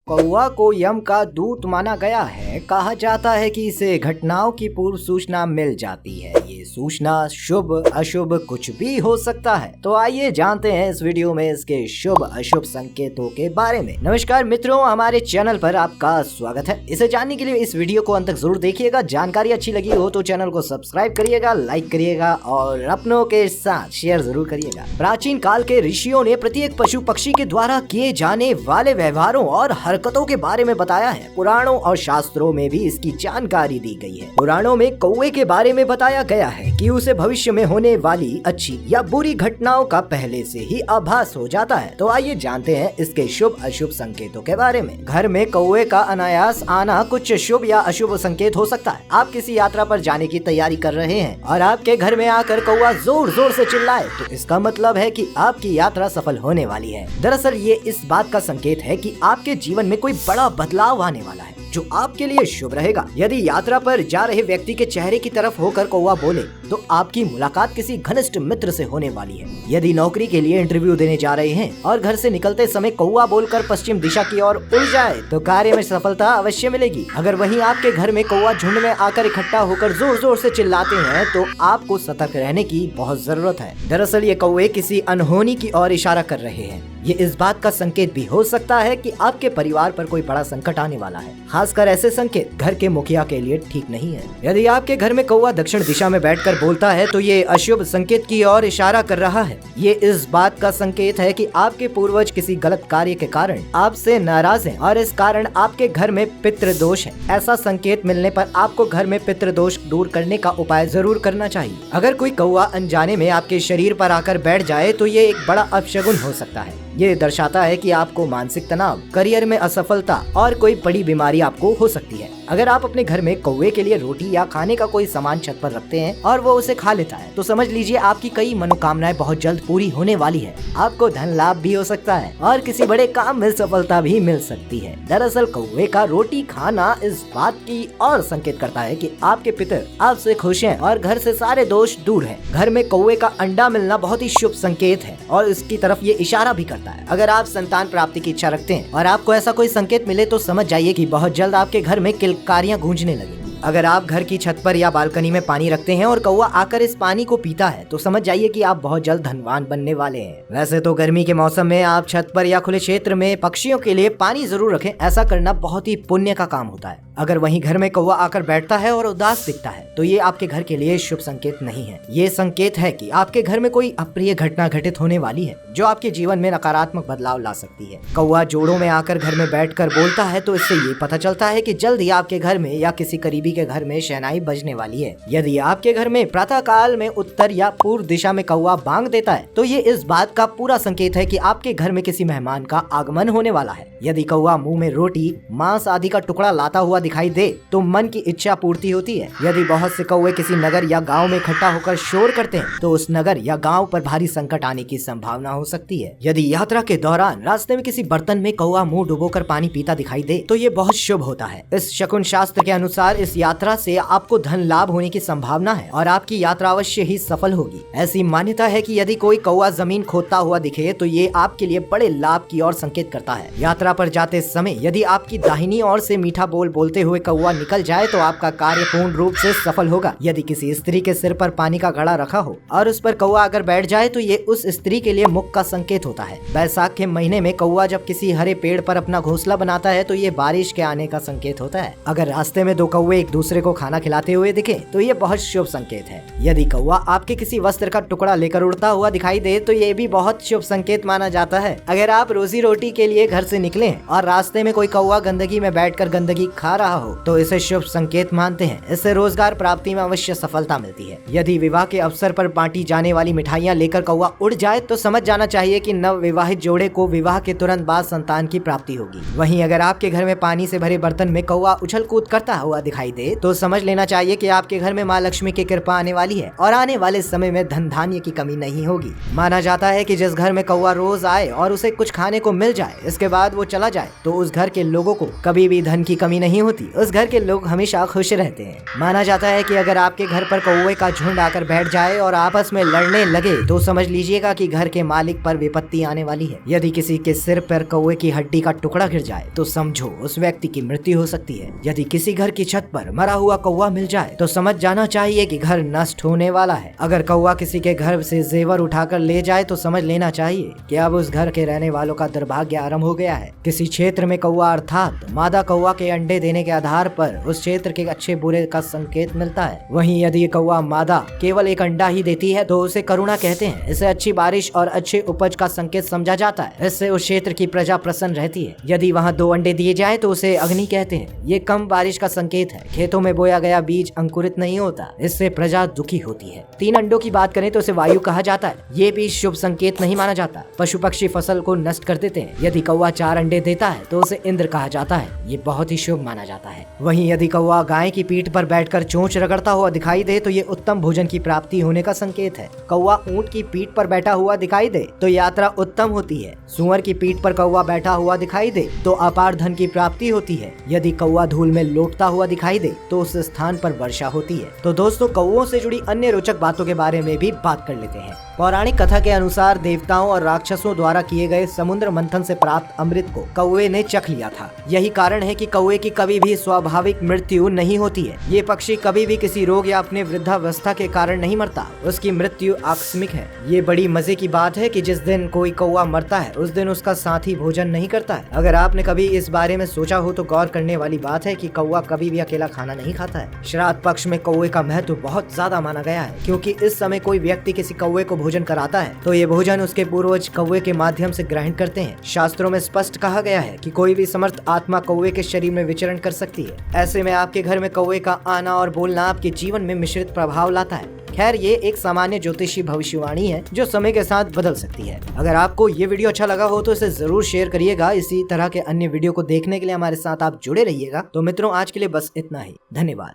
कौवा को यम का दूत माना गया है। कहा जाता है कि इसे घटनाओं की पूर्व सूचना मिल जाती है। ये सूचना शुभ अशुभ कुछ भी हो सकता है। तो आइए जानते हैं इस वीडियो में इसके शुभ अशुभ संकेतों के बारे में। नमस्कार मित्रों, हमारे चैनल पर आपका स्वागत है। इसे जानने के लिए इस वीडियो को अंत तक जरूर देखिएगा। जानकारी अच्छी लगी हो तो चैनल को सब्सक्राइब करिएगा, लाइक करिएगा और अपनों के साथ शेयर जरूर करिएगा। प्राचीन काल के ऋषियों ने प्रत्येक पशु पक्षी के द्वारा किए जाने वाले व्यवहारों और हरकतों के बारे में बताया है। पुराणों और शास्त्रों में भी इसकी जानकारी दी गई है। पुराणों में कौवे के बारे में बताया गया है कि उसे भविष्य में होने वाली अच्छी या बुरी घटनाओं का पहले से ही आभास हो जाता है। तो आइए जानते हैं इसके शुभ अशुभ संकेतों के बारे में। घर में कौवे का अनायास आना कुछ शुभ या अशुभ संकेत हो सकता है। आप किसी यात्रा पर जाने की तैयारी कर रहे हैं और आपके घर में आकर कौवा जोर जोर से चिल्लाए तो इसका मतलब है कि आपकी यात्रा सफल होने वाली है। दरअसल ये इस बात का संकेत है कि आपके जीवन में कोई बड़ा बदलाव आने वाला है जो आपके लिए शुभ रहेगा। यदि यात्रा पर जा रहे व्यक्ति के चेहरे की तरफ होकर कौवा बोले तो आपकी मुलाकात किसी घनिष्ठ मित्र से होने वाली है। यदि नौकरी के लिए इंटरव्यू देने जा रहे हैं और घर से निकलते समय कौवा बोलकर पश्चिम दिशा की ओर उड़ जाए तो कार्य में सफलता अवश्य मिलेगी। अगर वहीं आपके घर में कौवा झुंड में आकर इकट्ठा होकर जोर जोर से चिल्लाते हैं तो आपको सतर्क रहने की बहुत जरूरत है। दरअसल ये कौवे किसी अनहोनी की ओर इशारा कर रहे हैं। ये इस बात का संकेत भी हो सकता है कि आपके परिवार पर कोई बड़ा संकट आने वाला है। खासकर ऐसे संकेत घर के मुखिया के लिए ठीक नहीं है। यदि आपके घर में कौवा दक्षिण दिशा में बैठकर बोलता है तो ये अशुभ संकेत की ओर इशारा कर रहा है। ये इस बात का संकेत है कि आपके पूर्वज किसी गलत कार्य के कारण आपसे नाराज हैं और इस कारण आपके घर में पितृदोष है। ऐसा संकेत मिलने पर आपको घर में पितृदोष दूर करने का उपाय जरूर करना चाहिए। अगर कोई कौवा अनजाने में आपके शरीर पर आकर बैठ जाए तो ये एक बड़ा अपशगुन हो सकता है। ये दर्शाता है कि आपको मानसिक तनाव, करियर में असफलता और कोई बड़ी बीमारी आपको हो सकती है। अगर आप अपने घर में कौवे के लिए रोटी या खाने का कोई सामान छत पर रखते हैं और वो उसे खा लेता है तो समझ लीजिए आपकी कई मनोकामनाएं बहुत जल्द पूरी होने वाली है। आपको धन लाभ भी हो सकता है और किसी बड़े काम में सफलता भी मिल सकती है। दरअसल कौवे का रोटी खाना इस बात की और संकेत करता है कि आपके पितर आपसे खुश हैं और घर से सारे दोष दूर हैं। घर में कौवे का अंडा मिलना बहुत ही शुभ संकेत है और इसकी तरफ ये इशारा भी करता है। अगर आप संतान प्राप्ति की इच्छा रखते हैं और आपको ऐसा कोई संकेत मिले तो समझ जाइए कि बहुत जल्द आपके घर में किलकारियां गूंजने लगेंगी। अगर आप घर की छत पर या बालकनी में पानी रखते हैं और कौवा आकर इस पानी को पीता है तो समझ जाइए कि आप बहुत जल्द धनवान बनने वाले हैं। वैसे तो गर्मी के मौसम में आप छत पर या खुले क्षेत्र में पक्षियों के लिए पानी जरूर रखें। ऐसा करना बहुत ही पुण्य का काम होता है। अगर वहीं घर में कौवा आकर बैठता है और उदास दिखता है तो ये आपके घर के लिए शुभ संकेत नहीं है। ये संकेत है कि आपके घर में कोई अप्रिय घटना घटित होने वाली है जो आपके जीवन में नकारात्मक बदलाव ला सकती है। कौवा जोड़ों में आकर घर में बैठकर बोलता है तो इससे ये पता चलता है कि जल्द ही आपके घर में या किसी करीबी के घर में शहनाई बजने वाली है। यदि आपके घर में प्रातः काल में उत्तर या पूर्व दिशा में कौवा बांग देता है तो ये इस बात का पूरा संकेत है कि आपके घर में किसी मेहमान का आगमन होने वाला है। यदि कौवा मुंह में रोटी, मांस आदि का टुकड़ा लाता हुआ दिखाई दे तो मन की इच्छा पूर्ति होती है। यदि बहुत से कौवे किसी नगर या गांव में इकट्ठा होकर शोर करते हैं तो उस नगर या गांव पर भारी संकट आने की संभावना हो सकती है। यदि यात्रा के दौरान रास्ते में किसी बर्तन में कौवा मुंह डुबोकर पानी पीता दिखाई दे तो ये बहुत शुभ होता है। इस शकुन शास्त्र के अनुसार इस यात्रा से आपको धन लाभ होने की संभावना है और आपकी यात्रा अवश्य ही सफल होगी। ऐसी मान्यता है कि यदि कोई कौवा जमीन खोदता हुआ दिखे तो ये आपके लिए बड़े लाभ की ओर संकेत करता है। यात्रा पर जाते समय यदि आपकी दाहिनी ओर से मीठा बोल बोलते हुए कौवा निकल जाए तो आपका कार्य पूर्ण रूप से सफल होगा। यदि किसी स्त्री के सिर पर पानी का घड़ा रखा हो और उस पर कौवा आकर बैठ जाए तो ये उस स्त्री के लिए मुख का संकेत होता है। बैसाख के महीने में कौवा जब किसी हरे पेड़ पर अपना घोंसला बनाता है तो ये बारिश के आने का संकेत होता है। अगर रास्ते में दो कौवे एक दूसरे को खाना खिलाते हुए दिखे तो ये बहुत शुभ संकेत है। यदि कौवा आपके किसी वस्त्र का टुकड़ा लेकर उड़ता हुआ दिखाई दे तो ये भी बहुत शुभ संकेत माना जाता है। अगर आप रोजी रोटी के लिए घर से निकले और रास्ते में कोई कौवा गंदगी में बैठकर गंदगी खा रहा हो तो इसे शुभ संकेत मानते हैं। इससे रोजगार प्राप्ति में अवश्य सफलता मिलती है। यदि विवाह के अवसर पर बांटी जाने वाली मिठाइयाँ लेकर कौवा उड़ जाए तो समझ जाना चाहिए कि नव विवाहित जोड़े को विवाह के तुरंत बाद संतान की प्राप्ति होगी। वहीं अगर आपके घर में पानी से भरे बर्तन में कौवा उछल कूद करता हुआ दिखाई दे तो समझ लेना चाहिए कि आपके घर में माँ लक्ष्मी की कृपा आने वाली है और आने वाले समय में धन धान्य की कमी नहीं होगी। माना जाता है कि जिस घर में कौवा रोज आए और उसे कुछ खाने को मिल जाए इसके बाद वो चला जाए तो उस घर के लोगों को कभी भी धन की कमी नहीं होती, उस घर के लोग हमेशा खुश रहते हैं। माना जाता है कि अगर आपके घर पर कौवे का झुंड आकर बैठ जाए और आपस में लड़ने लगे तो समझ लीजिएगा कि घर के मालिक पर विपत्ति आने वाली है। यदि किसी के सिर पर कौवे की हड्डी का टुकड़ा गिर जाए तो समझो उस व्यक्ति की मृत्यु हो सकती है। यदि किसी घर की छत पर मरा हुआ कौवा मिल जाए तो समझ जाना चाहिए कि घर नष्ट होने वाला है। अगर कौवा किसी के घर से जेवर उठाकर ले जाए तो समझ लेना चाहिए कि अब उस घर के रहने वालों का दुर्भाग्य आरंभ हो गया है। किसी क्षेत्र में कौवा अर्थात मादा कौवा के अंडे देने के आधार पर उस क्षेत्र के अच्छे बुरे का संकेत मिलता है। वहीं यदि कौवा मादा केवल एक अंडा ही देती है तो उसे करुणा कहते हैं। इसे अच्छी बारिश और अच्छे उपज का संकेत समझा जाता है। इससे उस क्षेत्र की प्रजा प्रसन्न रहती है। यदि वहाँ 2 अंडे दिए जाए तो उसे अग्नि कहते हैं। ये कम बारिश का संकेत है। खेतों में बोया गया बीज अंकुरित नहीं होता, इससे प्रजा दुखी होती है। 3 अंडों की बात करें तो उसे वायु कहा जाता है। ये भी शुभ संकेत नहीं माना जाता। पशु पक्षी फसल को नष्ट कर देते हैं। यदि कौवा 4 अंडे देता है तो उसे इंद्र कहा जाता है। ये बहुत ही शुभ माना जाता है। वहीं यदि कौवा गाय की पीठ पर बैठकर चोंच रगड़ता हुआ दिखाई दे तो ये उत्तम भोजन की प्राप्ति होने का संकेत है। कौवा ऊंट की पीठ पर बैठा हुआ दिखाई दे तो यात्रा उत्तम होती है। सुअर की पीठ पर कौवा बैठा हुआ दिखाई दे तो अपार धन की प्राप्ति होती है। यदि कौवा धूल में लौटता हुआ दिखाई दे तो उस स्थान पर वर्षा होती है। तो दोस्तों, कौवों से जुड़ी अन्य रोचक बातों के बारे में भी बात कर लेते हैं। पौराणिक कथा के अनुसार देवताओं और राक्षसों द्वारा किए गए समुद्र मंथन से प्राप्त अमृत को कौवे ने चख लिया था। यही कारण है कि कौवे की कभी भी स्वाभाविक मृत्यु नहीं होती है। ये पक्षी कभी भी किसी रोग या अपने वृद्धावस्था के कारण नहीं मरता। उसकी मृत्यु आकस्मिक है। ये बड़ी मजे की बात है कि जिस दिन कोई कौवा मरता है उस दिन उसका साथी भोजन नहीं करता है। अगर आपने कभी इस बारे में सोचा हो तो गौर करने वाली बात है कि कौवा कभी भी अकेला खाना नहीं खाता है। श्राद्ध पक्ष में कौवे का महत्व बहुत ज्यादा माना गया है, क्योंकि इस समय कोई व्यक्ति किसी कौवे को भोजन कराता है तो ये भोजन उसके पूर्वज कौवे के माध्यम से ग्रहण करते हैं। शास्त्रों में स्पष्ट कहा गया है कि कोई भी समर्थ आत्मा कौवे के शरीर में विचरण कर सकती है। ऐसे में आपके घर में कौवे का आना और बोलना आपके जीवन में मिश्रित प्रभाव लाता है। खैर, ये एक सामान्य ज्योतिषी भविष्यवाणी है जो समय के साथ बदल सकती है। अगर आपको ये वीडियो अच्छा लगा हो तो इसे जरूर शेयर करिएगा। इसी तरह के अन्य वीडियो को देखने के लिए हमारे साथ आप जुड़े रहिएगा। तो मित्रों, आज के लिए बस इतना ही। धन्यवाद।